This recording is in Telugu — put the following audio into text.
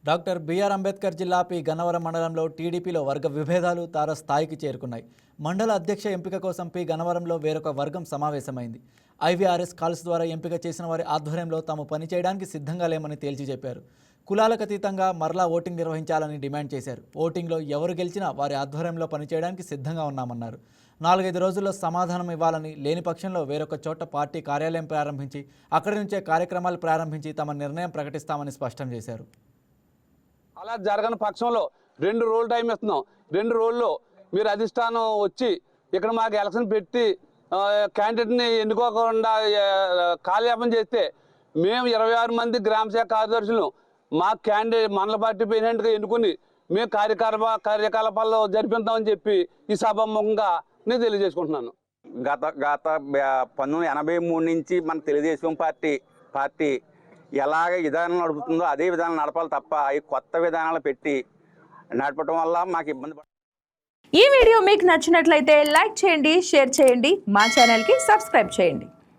డాక్టర్ బిఆర్ అంబేద్కర్ జిల్లా పి గన్నవరం మండలంలో టీడీపీలో వర్గ విభేదాలు తారస్థాయికి చేరుకున్నాయి. మండల అధ్యక్ష ఎంపిక కోసం పి గన్నవరంలో వేరొక వర్గం సమావేశమైంది. ఐవీఆర్ఎస్ కాల్స్ ద్వారా ఎంపిక చేసిన వారి ఆధ్వర్యంలో తాము పనిచేయడానికి సిద్ధంగా లేమని తేల్చి చెప్పారు. కులాలకు అతీతంగా మరలా ఓటింగ్ నిర్వహించాలని డిమాండ్ చేశారు. ఓటింగ్లో ఎవరు గెలిచినా వారి ఆధ్వర్యంలో పనిచేయడానికి సిద్ధంగా ఉన్నామన్నారు. 4-5 రోజుల్లో సమాధానం ఇవ్వాలని, లేని పక్షంలో వేరొక చోట పార్టీ కార్యాలయం ప్రారంభించి అక్కడి నుంచే కార్యక్రమాలు ప్రారంభించి తమ నిర్ణయం ప్రకటిస్తామని స్పష్టం చేశారు. అలా జరగని పక్షంలో 2 రోజులు టైం ఇస్తున్నాం. 2 రోజుల్లో మీరు అధిష్టానం వచ్చి ఇక్కడ మాకు ఎలక్షన్ పెట్టి క్యాండిడేట్ని ఎన్నుకోకుండా కాలయాపన చేస్తే మేము 26 మంది గ్రామ శాఖ కార్యదర్శులు మా క్యాండిడేట్ మండల పార్టీ ప్రెసిడెంట్గా ఎన్నుకుని మేము కార్యకలాపాల్లో జరిపిస్తామని చెప్పి ఈ సభాముఖంగా నేను తెలియజేసుకుంటున్నాను. గత 1983 నుంచి మన తెలుగుదేశం పార్టీ ఎలాగ విధానం నడుపుతుందో అదే విధానం నడపాలి తప్ప ఈ కొత్త విధానాలు పెట్టి నడపడం వల్ల మాకు ఇబ్బంది. ఈ వీడియో మీకు నచ్చినట్లయితే లైక్ చేయండి, షేర్ చేయండి, మా ఛానల్కి సబ్స్క్రైబ్ చేయండి.